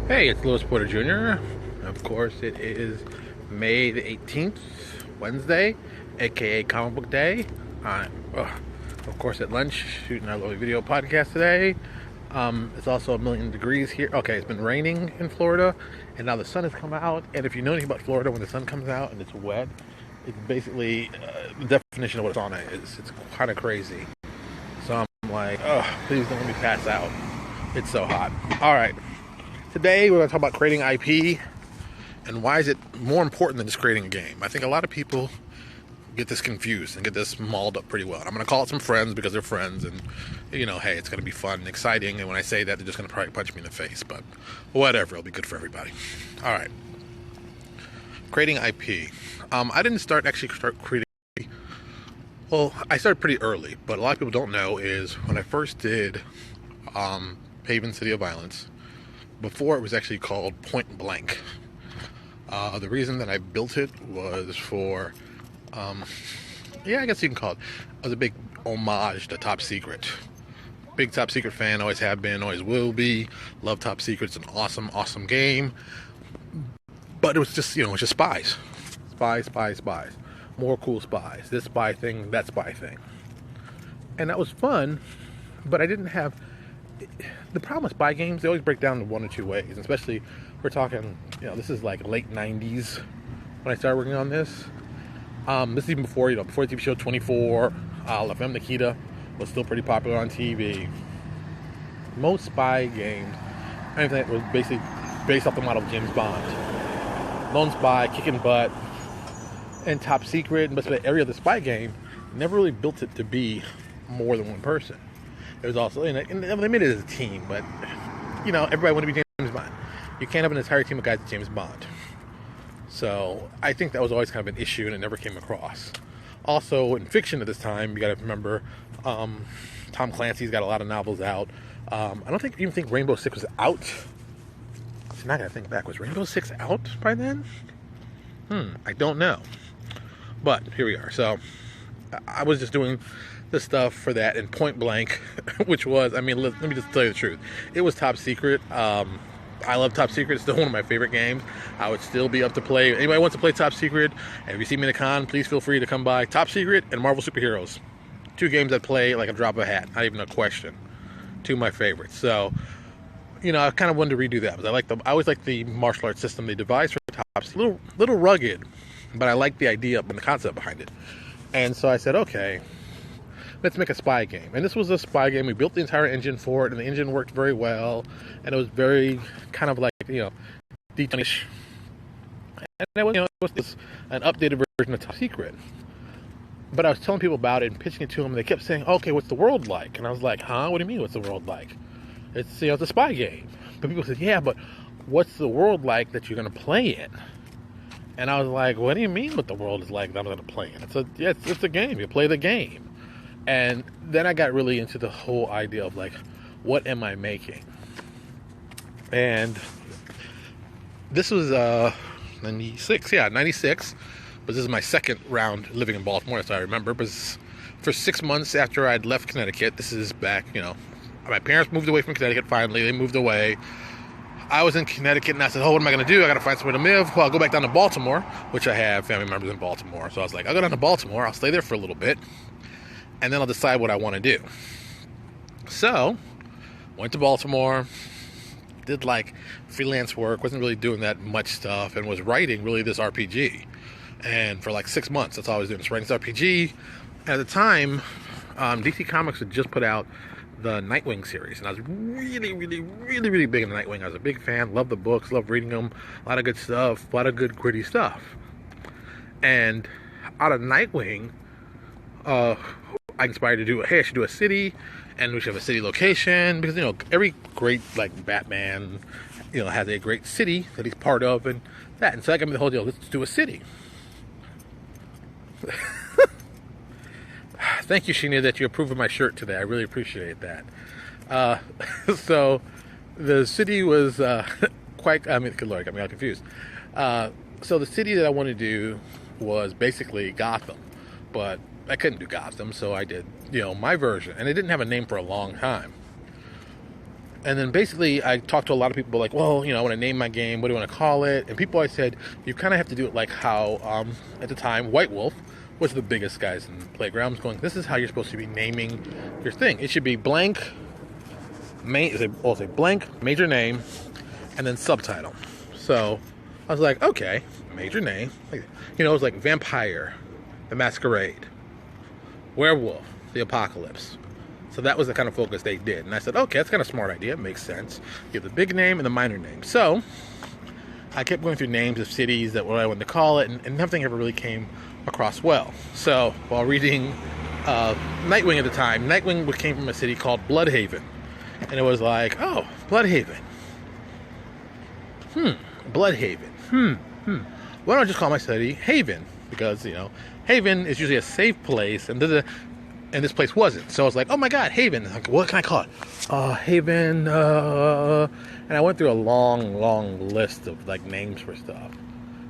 Hey, it's Louis Porter Jr. Of course, it is May the 18th, Wednesday, aka Comic Book Day. Of course, at lunch, shooting our little video podcast today. It's also a million degrees here. Okay, it's been raining in Florida, and now the sun has come out. And if you know anything about Florida, when the sun comes out and it's wet, it's basically the definition of what sauna is. It's kind of crazy. So I'm like, oh, please don't let me pass out. It's so hot. All right. Today we're going to talk about creating IP and why is it more important than just creating a game. I think a lot of people get this confused and get this mauled up pretty well. And I'm going to call it some friends because they're friends and, you know, hey, it's going to be fun and exciting. And when I say that, they're just going to probably punch me in the face. But whatever, it'll be good for everybody. All right. Creating IP. I didn't start creating. Well, I started pretty early, but a lot of people don't know is when I first did Haven City of Violence, before it was actually called Point Blank. The reason that I built it was for, I guess you can call it, as a big homage to Top Secret. Big Top Secret fan, always have been, always will be. Love Top Secret. It's an awesome, awesome game. But it was just, it's just spies. Spies. More cool spies. This spy thing, that spy thing. And that was fun, but I didn't have... The problem with spy games, they always break down in one or two ways. Especially, we're talking, this is like late 90s when I started working on this. This is even before, before the TV show 24, La Femme Nikita was still pretty popular on TV. Most spy games, anything that was basically based off the model of James Bond. Lone Spy, Kicking Butt, and Top Secret, and basically every other spy game never really built it to be more than one person. It was also, and they made it as a team, but, everybody wanted to be James Bond. You can't have an entire team of guys at James Bond. So, I think that was always kind of an issue, and it never came across. Also, in fiction at this time, you gotta remember, Tom Clancy's got a lot of novels out. I don't even think Rainbow Six was out. So now I gotta think back. Was Rainbow Six out by then? I don't know. But, here we are. So, I was just doing the stuff for that in Point Blank, which was, let me just tell you the truth. It was Top Secret. I love Top Secret. It's still one of my favorite games. I would still be up to play. Anybody wants to play Top Secret, and if you see me in a con, please feel free to come by. Top Secret and Marvel Superheroes. Two games I'd play like a drop of a hat. Not even a question. Two of my favorites. So, I kind of wanted to redo that. But I always liked the martial arts system they devised for Top Secret. Little rugged, but I liked the idea and the concept behind it. And so I said, okay, let's make a spy game. And this was a spy game. We built the entire engine for it, and the engine worked very well. And it was very kind of like, detailish. And it was an updated version of Top Secret. But I was telling people about it and pitching it to them, and they kept saying, okay, what's the world like? And I was like, huh? What do you mean, what's the world like? It's, it's a spy game. But people said, yeah, but what's the world like that you're going to play in? And I was like, what do you mean what the world is like that I'm going to play in? It's a game. You play the game. And then I got really into the whole idea of like, what am I making? And this was 96. Yeah, 96. But this is my second round living in Baltimore, as I remember. But for 6 months after I'd left Connecticut, this is back, my parents moved away from Connecticut finally. They moved away. I was in Connecticut, and I said, what am I going to do? I got to find somewhere to live. Well, I'll go back down to Baltimore, which I have family members in Baltimore. So I was like, I'll go down to Baltimore. I'll stay there for a little bit, and then I'll decide what I want to do. So, went to Baltimore, did like freelance work, wasn't really doing that much stuff, and was writing really this RPG. And for like 6 months, that's all I was doing, just writing this RPG. At the time, DC Comics had just put out the Nightwing series, and I was really, really, really, really big into Nightwing. I was a big fan, loved the books, loved reading them, a lot of good stuff, a lot of good gritty stuff. And out of Nightwing, I inspired to do, I should do a city, and we should have a city location, because, every great, like, Batman, has a great city that he's part of, and that. And so that got me the whole deal, let's do a city. Thank you, Sheena, that you approve of my shirt today. I really appreciate that. So, the city was good Lord, got me all confused. So the city that I wanted to do was basically Gotham, but I couldn't do Gotham, so I did, my version, and it didn't have a name for a long time. And then basically I talked to a lot of people like, well, I want to name my game. What do you want to call it? And people always said, you kind of have to do it like how, at the time, White Wolf was the biggest guys in Playgrounds going, this is how you're supposed to be naming your thing. It should be blank, I'll say blank, major name, and then subtitle. So I was like, okay, major name. It was like Vampire, the Masquerade, Werewolf, the Apocalypse. So that was the kind of focus they did. And I said, okay, that's kind of a smart idea. It makes sense. You have the big name and the minor name. So I kept going through names of cities that what I wanted to call it, and nothing ever really came across well. So while reading Nightwing at the time, Nightwing came from a city called Bloodhaven. And it was like, oh, Bloodhaven. Bloodhaven. Why don't I just call my city Haven? Because, Haven is usually a safe place, and this place wasn't. So I was like, oh my God, Haven. Like, what can I call it? Haven. And I went through a long list of like names for stuff.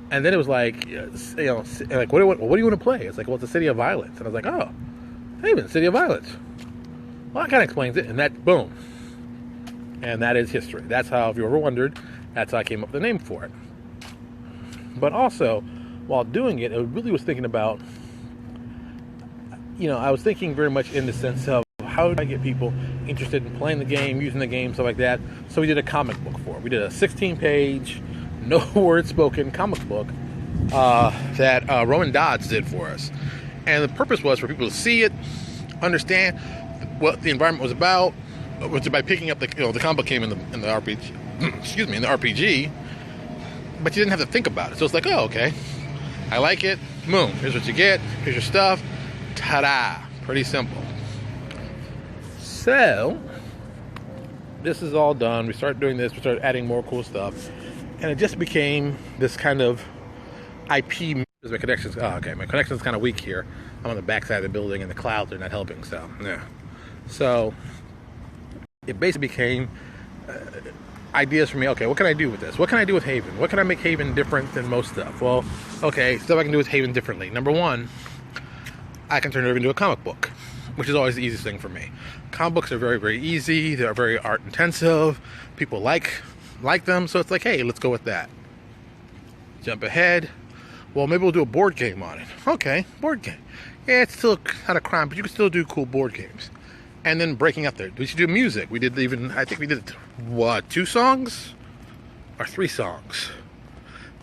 And then it was like, like what do you want to play? It's like, well, it's the City of Violence. And I was like, oh, Haven, City of Violence. Well, that kind of explains it. And that, boom. And that is history. That's how, if you ever wondered, that's how I came up with the name for it. But also, while doing it, I really was thinking about, I was thinking very much in the sense of how do I get people interested in playing the game, using the game, stuff like that. So we did a comic book for it. We did a 16-page, no word spoken comic book that Roman Dodds did for us. And the purpose was for people to see it, understand what the environment was about, which by picking up the comic book came in the RPG, excuse me, in the RPG, but you didn't have to think about it. So it's like, oh, okay, I like it. Boom. Here's what you get. Here's your stuff. Ta-da! Pretty simple. So this is all done. We started doing this. We started adding more cool stuff, and it just became this kind of IP. My connection's my connection's kind of weak here. I'm on the back side of the building, and the clouds are not helping. So yeah. So it basically became ideas for me. Okay, what can I do with this? What can I do with Haven? What can I make Haven different than most stuff? Well, okay, stuff I can do with Haven differently. Number one, I can turn it into a comic book, which is always the easiest thing for me. Comic books are very, very easy. They're very art intensive. People like them, so it's like, hey, let's go with that. Jump ahead. Well, maybe we'll do a board game on it. Okay, board game. Yeah, it's still kind of crime, but you can still do cool board games. And then breaking up there. We should do music. We did I think we did, 2 songs? Or 3 songs?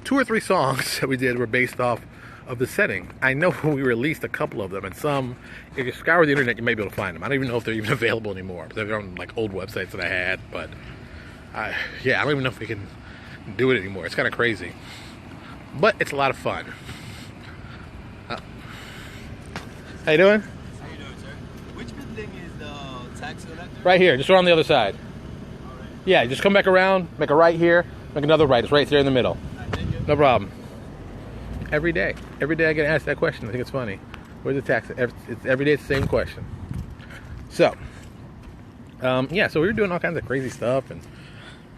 2 or 3 songs that we did were based off of the setting. I know we released a couple of them, and some, if you scour the internet, you may be able to find them. I don't even know if they're even available anymore. They're on like old websites that I had, but I don't even know if we can do it anymore. It's kind of crazy. But it's a lot of fun. How you doing? How you doing, sir? Which building is the tax collector? Right here, just around the other side. All right. Yeah, just come back around, make a right here, make another right. It's right there in the middle. Thank you. No problem. Every day I get asked that question. I think it's funny. Where's the tax? Every day it's the same question. So, so we were doing all kinds of crazy stuff and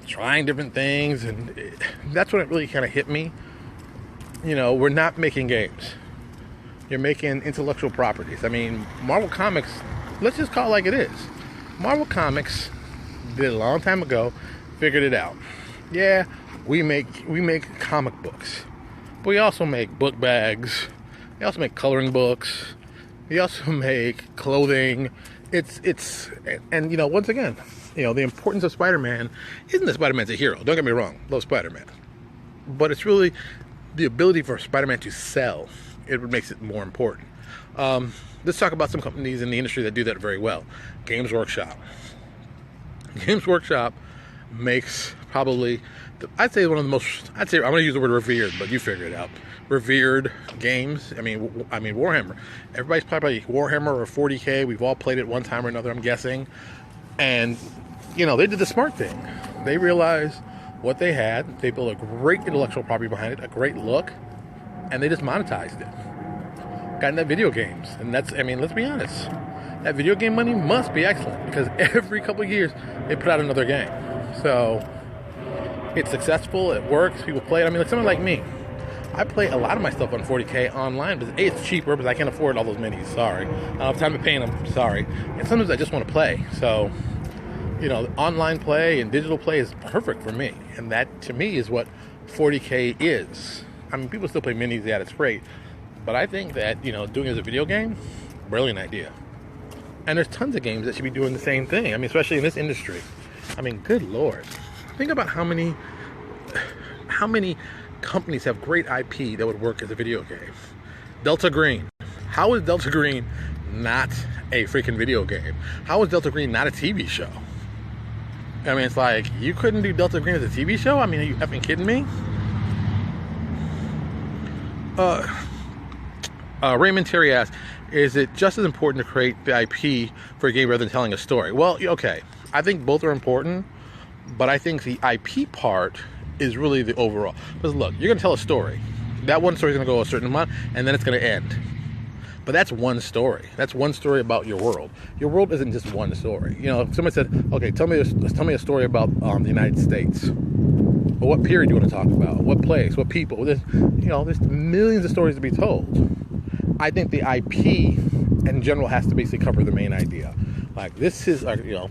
trying different things, and that's when it really kind of hit me. We're not making games. You're making intellectual properties. I mean, Marvel Comics, let's just call it like it is. Marvel Comics did a long time ago, figured it out. Yeah, we make comic books. But we also make book bags. We also make coloring books. We also make clothing. And once again, the importance of Spider-Man isn't that Spider-Man's a hero. Don't get me wrong, love Spider-Man. But it's really the ability for Spider-Man to sell. It makes it more important. Let's talk about some companies in the industry that do that very well. Games Workshop. Games Workshop makes probably, I'm going to use the word revered, but you figure it out. Revered games. I mean Warhammer. Everybody's probably Warhammer or 40K. We've all played it one time or another, I'm guessing. And, they did the smart thing. They realized what they had. They built a great intellectual property behind it, a great look, and they just monetized it. Got into video games. And let's be honest. That video game money must be excellent because every couple of years they put out another game. So it's successful, it works, people play it. Like someone like me, I play a lot of my stuff on 40K online, but A, it's cheaper because I can't afford all those minis, sorry. I don't have time to paint them, sorry. And sometimes I just want to play. So, online play and digital play is perfect for me. And that, to me, is what 40K is. I mean, people still play minis, yeah, it's great. But I think that, doing it as a video game, brilliant idea. And there's tons of games that should be doing the same thing. I mean, especially in this industry. I mean, good Lord. Think about how many companies have great IP that would work as a video game. Delta Green. How is Delta Green not a freaking video game? How is Delta Green not a TV show? I mean, it's like, you couldn't do Delta Green as a TV show? I mean, are you effing kidding me? Raymond Terry asks, is it just as important to create the IP for a game rather than telling a story? Well, okay. I think both are important, but I think the IP part is really the overall. Because look, you're going to tell a story. That one story is going to go a certain amount, and then it's going to end. But that's one story. That's one story about your world. Your world isn't just one story. If somebody said, okay, tell me a story about the United States. Well, what period do you want to talk about? What place? What people? There's millions of stories to be told. I think the IP in general has to basically cover the main idea. Like, this is, Game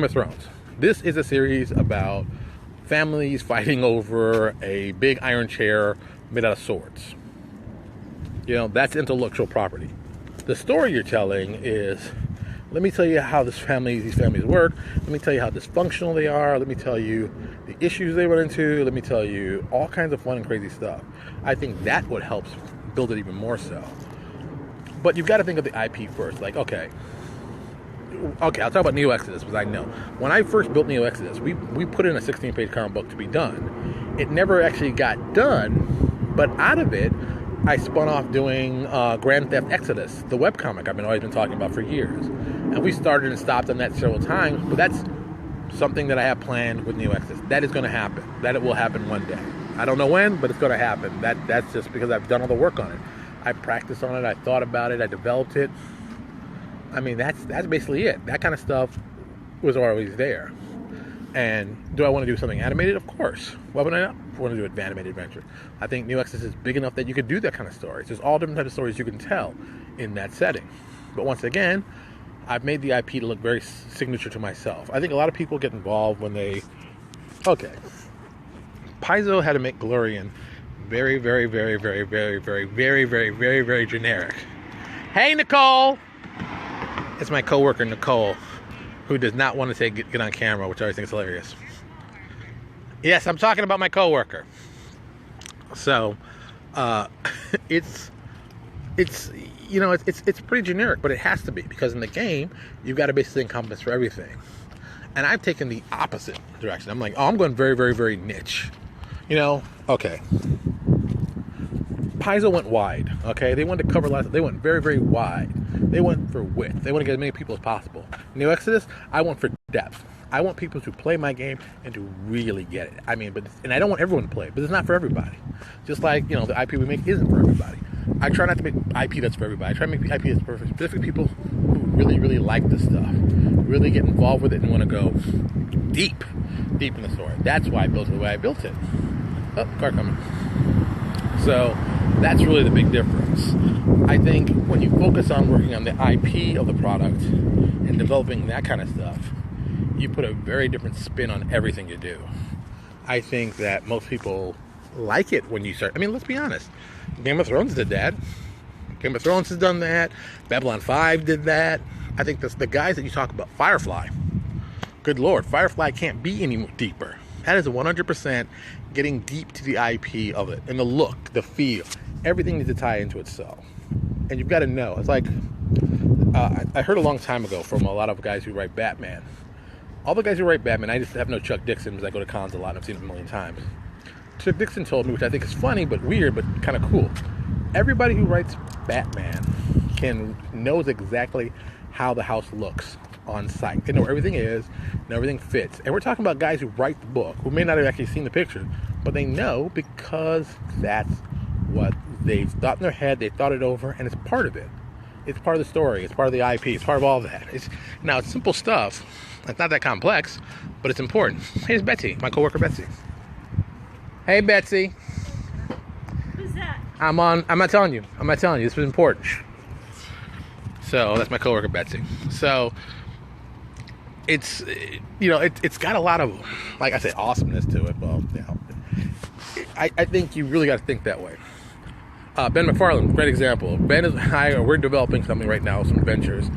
of Thrones. This is a series about families fighting over a big iron chair made out of swords. That's intellectual property. The story you're telling is, let me tell you how these families work. Let me tell you how dysfunctional they are. Let me tell you the issues they run into. Let me tell you all kinds of fun and crazy stuff. I think that would help build it even more so. But you've got to think of the IP first. Like, okay, I'll talk about Neo Exodus, because I know. When I first built Neo Exodus, we put in a 16-page comic book to be done. It never actually got done, but out of it, I spun off doing Grand Theft Exodus, the webcomic I've always been talking about for years. And we started and stopped on that several times, but that's something that I have planned with Neo Exodus. That is going to happen. That it will happen one day. I don't know when, but it's going to happen. That's just because I've done all the work on it. I practiced on it, I thought about it, I developed it. I mean, that's basically it. That kind of stuff was always there. And do I want to do something animated? Of course. Why would I not want to do an animated adventure? I think Neo Exodus is big enough that you could do that kind of stories. There's all different types of stories you can tell in that setting. But once again, I've made the IP to look very signature to myself. I think a lot of people get involved when they... Okay. Paizo had to make Galurian very, very, very, very, very, very, very, very, very, very generic. Hey, Nicole! It's my coworker, Nicole, who does not want to get on camera, which I always think is hilarious. Yes, I'm talking about my coworker. So, it's pretty generic, but it has to be, because in the game you've got to basically encompass for everything. And I've taken the opposite direction. I'm like, I'm going very, very, very niche. Okay. Paizo went wide. Okay, they wanted to cover lots. They went very, very wide. They went for width. They want to get as many people as possible. Neo Exodus, I went for depth. I want people to play my game and to really get it. I mean, and I don't want everyone to play it, but it's not for everybody. Just like, the IP we make isn't for everybody. I try not to make IP that's for everybody. I try to make the IP that's for specific people who really, really like this stuff, really get involved with it and want to go deep in the story. That's why I built it the way I built it. Oh, car coming. So that's really the big difference. I think when you focus on working on the IP of the product and developing that kind of stuff, you put a very different spin on everything you do. I think that most people like it when you start. I mean, let's be honest. Game of Thrones did that. Game of Thrones has done that. Babylon 5 did that. I think the guys that you talk about, Firefly. Good Lord, Firefly can't be any deeper. That is 100% getting deep to the IP of it. And the look, the feel. Everything needs to tie into itself. And you've got to know. It's like, I heard a long time ago from a lot of guys who write Batman. All the guys who write Batman, I just have no Chuck Dixon because I go to cons a lot and I've seen him a million times. Chuck Dixon told me, which I think is funny but weird but kind of cool. Everybody who writes Batman knows exactly how the house looks on site. They know where everything is and everything fits. And we're talking about guys who write the book, who may not have actually seen the picture, but they know because that's what they've thought in their head, they thought it over, and it's part of it. It's part of the story. It's part of the IP. It's part of all that. It's simple stuff. It's not that complex, but it's important. Hey, it's Betsy, my coworker Betsy. Hey, Betsy. Who's that? I'm not telling you. This was important. So that's my coworker Betsy. So it's it's got a lot of, like I said, awesomeness to it. Well, I think you really got to think that way. Ben McFarland, great example. Ben and I, we're developing something right now, some adventures,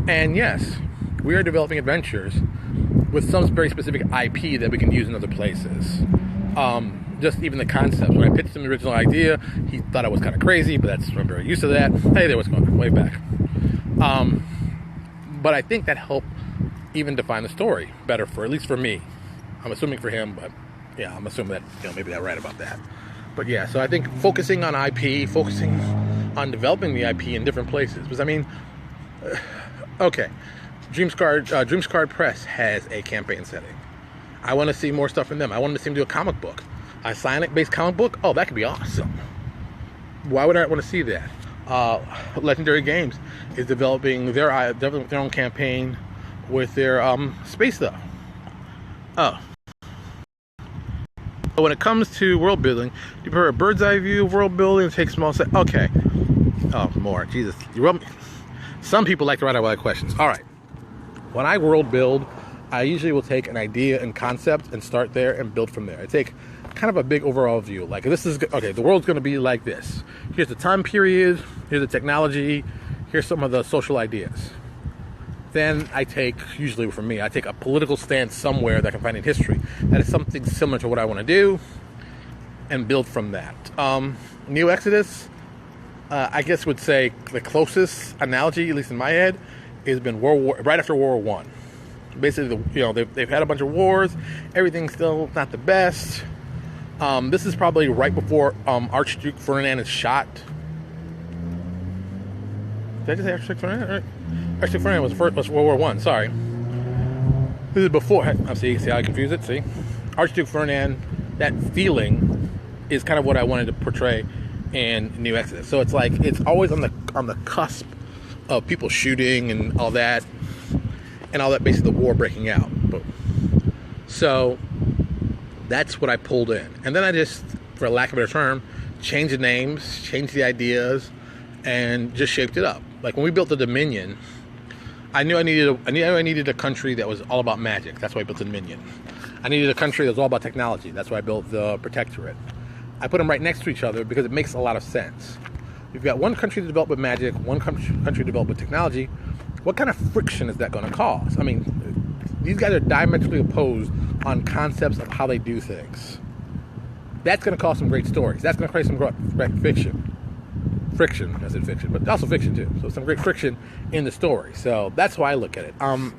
and yes, we are developing adventures with some very specific IP that we can use in other places. Just even the concepts. When I pitched him the original idea, he thought I was kind of crazy, but I'm very used to that. Hey there, what's going on? Way back. But I think that helped even define the story better, for at least for me. I'm assuming for him, but yeah, I'm assuming that maybe they're right about that. But yeah, so I think focusing on IP, focusing on developing the IP in different places. Because I mean, okay, Dreams Card Press has a campaign setting. I want to see more stuff from them. I want to see them do a comic book, a Sonic-based comic book. Oh, that could be awesome. Why would I want to see that? Legendary Games is developing their own campaign with their space stuff. Oh. But when it comes to world building, you prefer a bird's eye view of world building, take small steps. Okay. Oh, more. Jesus. Some people like to write out a lot of questions. All right. When I world build, I usually will take an idea and concept and start there and build from there. I take kind of a big overall view. Like, this is, okay, the world's going to be like this. Here's the time period. Here's the technology. Here's some of the social ideas. Then I take, usually for me, I take a political stance somewhere that I can find in history that is something similar to what I want to do and build from that. Neo Exodus, I guess would say the closest analogy, at least in my head, has been right after World War I. Basically, they've had a bunch of wars. Everything's still not the best. This is probably right before Archduke Ferdinand is shot. Did I just say Archduke Ferdinand? Right. Archduke Ferdinand was World War I. Sorry. This is before. See how I confuse it? See? Archduke Ferdinand, that feeling is kind of what I wanted to portray in New Exodus. So it's like, it's always on the cusp of people shooting and all that, basically the war breaking out. So that's what I pulled in. And then I just, for lack of a better term, changed the names, changed the ideas, and just shaped it up. Like when we built the Dominion, I knew I needed a country that was all about magic. That's why I built the Dominion. I needed a country that was all about technology. That's why I built the Protectorate. I put them right next to each other because it makes a lot of sense. You've got one country to develop with magic, one country to develop with technology. What kind of friction is that going to cause? I mean, these guys are diametrically opposed on concepts of how they do things. That's going to cause some great stories. That's going to create some great fiction. Friction, I said fiction, but also fiction too. So some great friction in the story. So that's why I look at it. I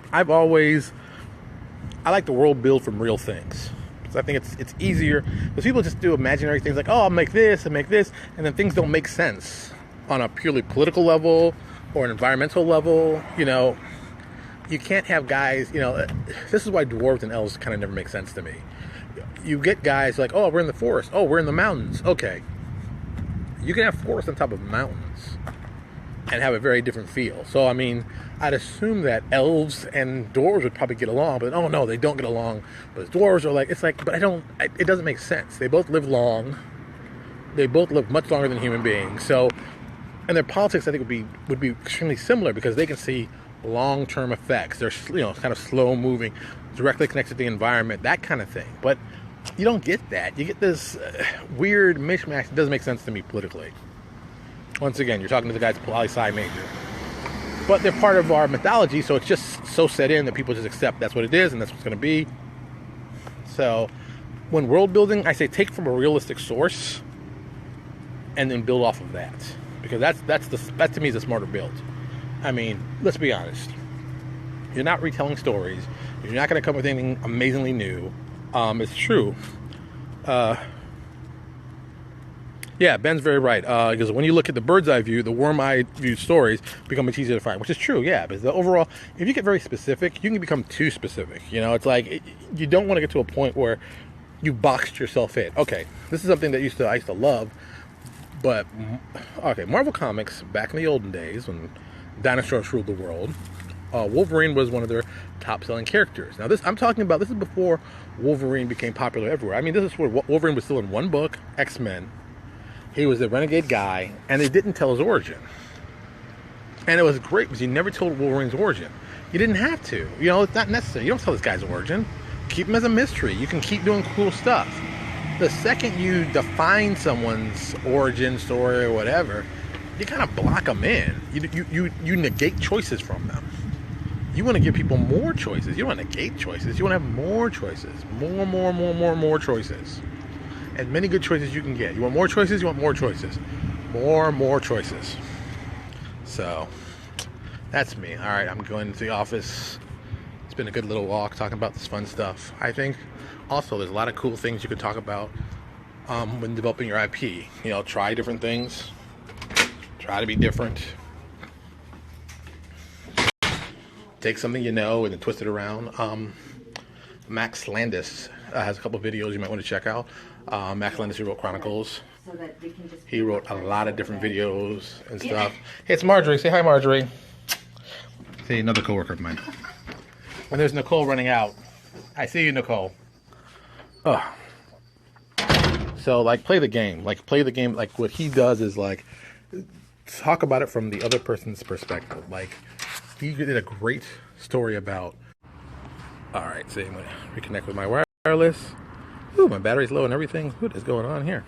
like the world build from real things. So I think it's easier because people just do imaginary things like, oh, I'll make this and make this, and then things don't make sense on a purely political level or an environmental level. You can't have guys, this is why dwarves and elves kind of never make sense to me. You get guys like, oh, we're in the forest. Oh, we're in the mountains. Okay. You can have forests on top of mountains and have a very different feel. So, I mean, I'd assume that elves and dwarves would probably get along, but oh no, they don't get along. But dwarves are like, it doesn't make sense. They both live long. They both live much longer than human beings. So, and their politics, I think, would be extremely similar because they can see long-term effects. They're, kind of slow-moving, directly connected to the environment, that kind of thing. But you don't get that. You get this weird mishmash. It doesn't make sense to me politically. Once again, you're talking to the guys poli-sci major. But they're part of our mythology, so it's just so set in that people just accept that's what it is and that's what's going to be. So when world building, I say take from a realistic source and then build off of that. Because that to me is a smarter build. I mean, let's be honest. You're not retelling stories. You're not going to come up with anything amazingly new. It's true. Yeah, Ben's very right. Because when you look at the bird's eye view, the worm-eye view stories become much easier to find, which is true, yeah. Because the overall, if you get very specific, you can become too specific. It's like, you don't want to get to a point where you boxed yourself in. Okay, this is something that I used to love. But, okay, Marvel Comics, back in the olden days, when dinosaurs ruled the world, Wolverine was one of their top-selling characters. Now, this is before Wolverine became popular everywhere. I mean, this is where Wolverine was still in one book, X-Men. He was a renegade guy, and they didn't tell his origin. And it was great because he never told Wolverine's origin. You didn't have to. You know, it's not necessary. You don't tell this guy's origin. Keep him as a mystery. You can keep doing cool stuff. The second you define someone's origin story or whatever, you kind of block them in. You negate choices from them. You want to give people more choices. You don't want to negate choices. You want to have more choices. More choices. As many good choices you can get. You want more choices? You want more choices. More choices. So, that's me. Alright, I'm going to the office. It's been a good little walk talking about this fun stuff. I think also there's a lot of cool things you can talk about when developing your IP. You know, try different things. Try to be different. Take something you know and then twist it around. Max Landis has a couple videos you might want to check out. Max Landis, he wrote Chronicles. He wrote a lot of different videos and stuff. Hey, it's Marjorie. Say hi, Marjorie. See, another coworker of mine. When there's Nicole running out, I see you, Nicole. Oh. So, like, play the game. Like, what he does is, like, talk about it from the other person's perspective. Like, he did a great story about... Alright, so I'm going to reconnect with my wireless. Ooh, my battery's low and everything. What is going on here?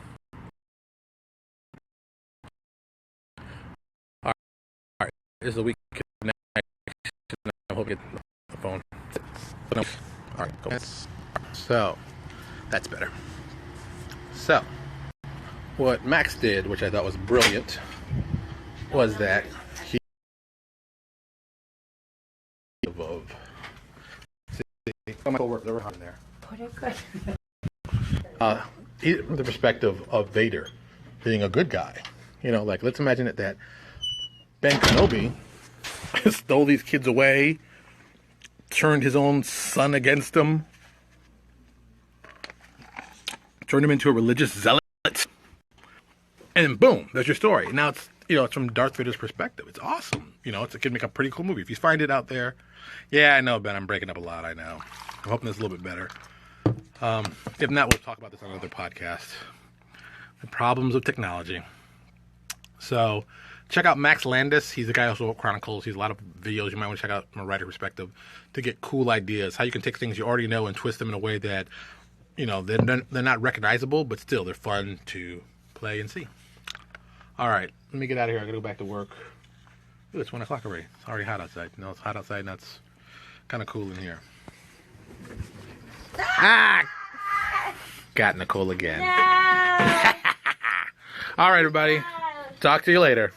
Alright, this is a week connection. I hope you get the phone. Alright, go. So, that's better. So, what Max did, which I thought was brilliant, was that he of my coworkers are in there. Put it good. From the perspective of Vader being a good guy. You know, like, let's imagine it that Ben Kenobi stole these kids away, turned his own son against them, turned him into a religious zealot, and boom, there's your story. Now it's, you know, it's from Darth Vader's perspective. It's awesome. You know, it can make a pretty cool movie. If you find it out there, yeah, I know, Ben, I'm breaking up a lot, I know. I'm hoping it's a little bit better. If not, we'll talk about this on another podcast. The problems of technology. So, check out Max Landis. He's the guy who also wrote Chronicles. He's a lot of videos you might want to check out from a writer perspective to get cool ideas. How you can take things you already know and twist them in a way that, you know, they're not recognizable, but still they're fun to play and see. All right, let me get out of here. I gotta go back to work. Ooh, it's 1 o'clock already. It's already hot outside. No, it's hot outside, and that's kind of cool in here. Ah! Got Nicole again. No. All right, everybody. Talk to you later.